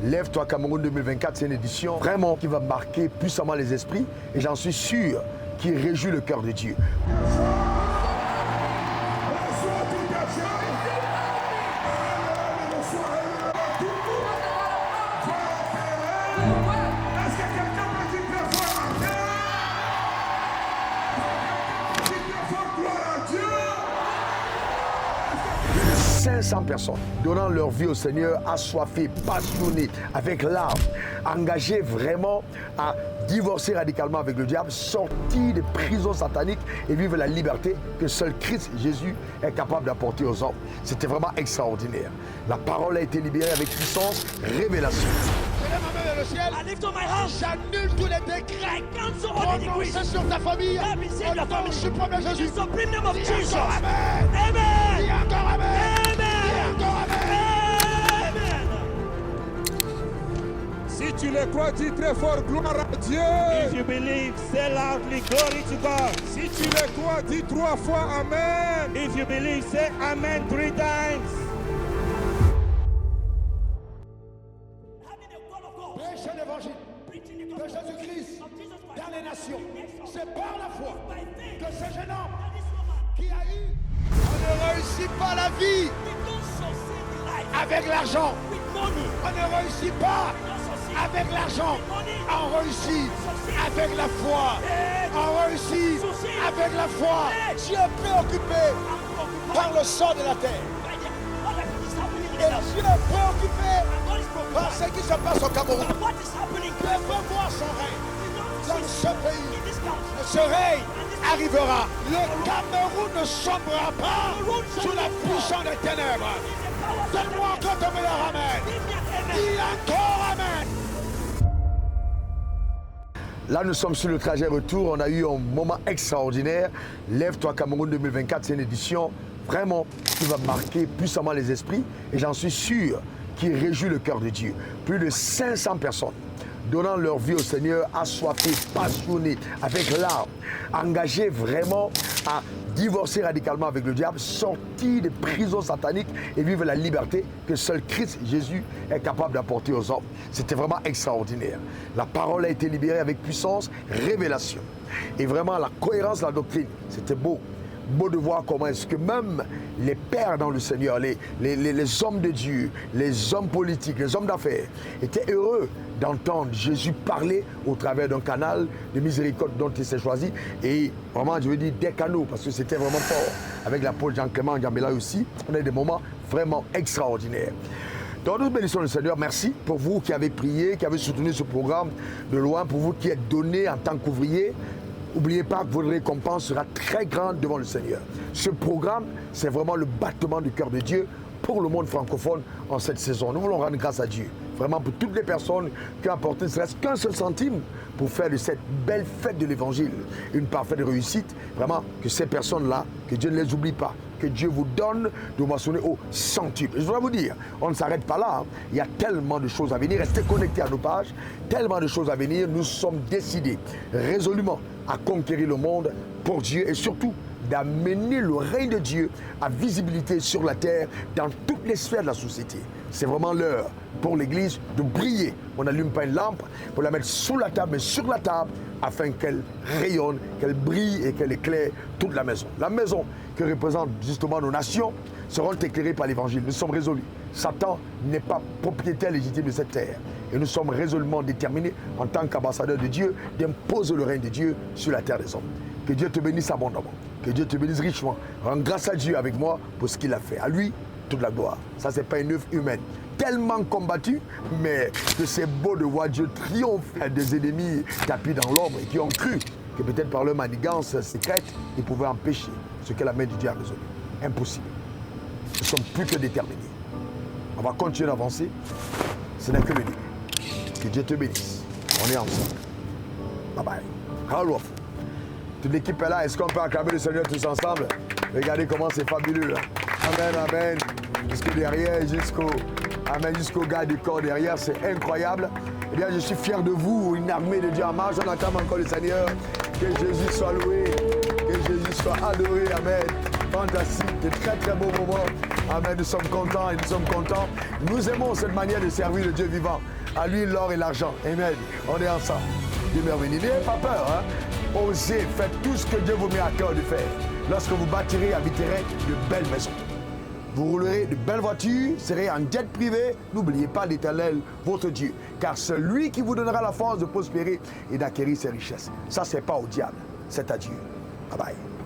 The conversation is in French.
Lève-toi Cameroun 2024, c'est une édition vraiment qui va marquer puissamment les esprits et j'en suis sûr qui réjouit le cœur de Dieu. Est-ce que quelqu'un peut dire très fort à Dieu? Dire très fort gloire à Dieu? Plus de 500 personnes donnant leur vie au Seigneur, assoiffées, passionnées, avec larmes, engagées vraiment à divorcer radicalement avec le diable, sortir des prisons sataniques et vivre la liberté que seul Christ Jésus est capable d'apporter aux hommes. C'était vraiment extraordinaire. La parole a été libérée avec puissance, révélation. Le ciel, I lift up my hands. j'annule tous les décrets I cancel all the decrees. prononcés sur ta famille. That be saved Au your nom family. suprême de In Jésus. the supreme name of Dis Jesus. encore amen. Amen. Dis encore amen. Dis Amen. encore amen. Amen. Si tu le crois, dis très fort gloire à Dieu. If you believe, say loudly, glory to God. Si tu le crois, dis 3 fois amen. If you believe, say amen 3 times. Prêchez l'évangile de Jésus-Christ dans les nations. C'est par la foi que ce jeune homme qui a eu... On ne réussit pas la vie avec l'argent. On ne réussit pas avec l'argent. On réussit avec la foi. On réussit avec la foi. Dieu est préoccupé par le sort de la terre. Et Dieu est préoccupé par ce qui se passe au Cameroun. Dieu veut voir son règne dans ce pays. Ce règne arrivera. Le Cameroun ne sombrera pas sous la puissance des ténèbres. Donne-moi encore ton meilleur amen. Dis encore amen. Là, nous sommes sur le trajet retour. On a eu un moment extraordinaire. Lève-toi Cameroun 2024, c'est une édition vraiment qui va marquer puissamment les esprits et j'en suis sûr qui réjouit le cœur de Dieu. Plus de 500 personnes donnant leur vie au Seigneur, assoiffées, passionnées, avec larmes, engagées vraiment à divorcer radicalement avec le diable, sortir des prisons sataniques et vivre la liberté que seul Christ Jésus est capable d'apporter aux hommes. C'était vraiment extraordinaire. La parole a été libérée avec puissance, révélation. Et vraiment la cohérence de la doctrine, c'était beau. Beau de voir comment est-ce que même les pères dans le Seigneur, les hommes de Dieu, les hommes politiques, les hommes d'affaires étaient heureux d'entendre Jésus parler au travers d'un canal de miséricorde dont il s'est choisi. Et vraiment, je veux dire des canaux parce que c'était vraiment fort. Avec l'apôtre Jean-Clément Ndiambela aussi, on a eu des moments vraiment extraordinaires. Donc nous bénissons le Seigneur. Merci pour vous qui avez prié, qui avez soutenu ce programme de loin, pour vous qui êtes donnés en tant qu'ouvriers. N'oubliez pas que votre récompense sera très grande devant le Seigneur. Ce programme, c'est vraiment le battement du cœur de Dieu pour le monde francophone en cette saison. Nous voulons rendre grâce à Dieu, vraiment pour toutes les personnes qui ont apporté ne serait-ce qu'un seul centime pour faire de cette belle fête de l'Évangile une parfaite réussite. Vraiment, que ces personnes-là, que Dieu ne les oublie pas, que Dieu vous donne de moissonner au centuple. Et je voudrais vous dire, on ne s'arrête pas là. Il y a tellement de choses à venir. Restez connectés à nos pages. Tellement de choses à venir. Nous sommes décidés résolument à conquérir le monde pour Dieu et surtout d'amener le règne de Dieu à visibilité sur la terre dans toutes les sphères de la société. C'est vraiment l'heure pour l'Église de briller. On n'allume pas une lampe pour la mettre sous la table, mais sur la table, afin qu'elle rayonne, qu'elle brille et qu'elle éclaire toute la maison. La maison que représentent justement nos nations seront éclairées par l'Évangile. Nous sommes résolus. Satan n'est pas propriétaire légitime de cette terre. Et nous sommes résolument déterminés, en tant qu'ambassadeurs de Dieu, d'imposer le règne de Dieu sur la terre des hommes. Que Dieu te bénisse abondamment. Que Dieu te bénisse richement. Rends grâce à Dieu avec moi pour ce qu'il a fait. À lui, toute la gloire. Ça, c'est pas une œuvre humaine. Tellement combattu, mais que c'est beau de voir Dieu triompher des ennemis tapis dans l'ombre et qui ont cru que peut-être par leur manigance secrète, ils pouvaient empêcher ce que la main de Dieu a résolu. Impossible. Nous sommes plus que déterminés. On va continuer d'avancer. Ce n'est que le début. Que Dieu te bénisse. On est ensemble. Bye bye. Hello. Toute l'équipe est là. Est-ce qu'on peut acclamer le Seigneur tous ensemble? Regardez comment c'est fabuleux. Amen, amen. Jusqu'au derrière, jusqu'au gars du corps derrière, c'est incroyable. Eh bien, je suis fier de vous, une armée de Dieu en marche. On acclame encore le Seigneur. Que Jésus soit loué. Que Jésus soit adoré. Amen. fantastique, de très très beaux moments. Amen, nous sommes contents et nous sommes contents. Nous aimons cette manière de servir le Dieu vivant. À lui l'or et l'argent. Amen. On est ensemble. Dieu merci. N'ayez pas peur. Hein? Osez, faites tout ce que Dieu vous met à cœur de faire. Lorsque vous bâtirez et habiterez de belles maisons. Vous roulerez de belles voitures, serez en jet privé. N'oubliez pas l'Éternel, votre Dieu. Car celui qui vous donnera la force de prospérer et d'acquérir ses richesses. Ça, c'est pas au diable, c'est à Dieu. Bye bye.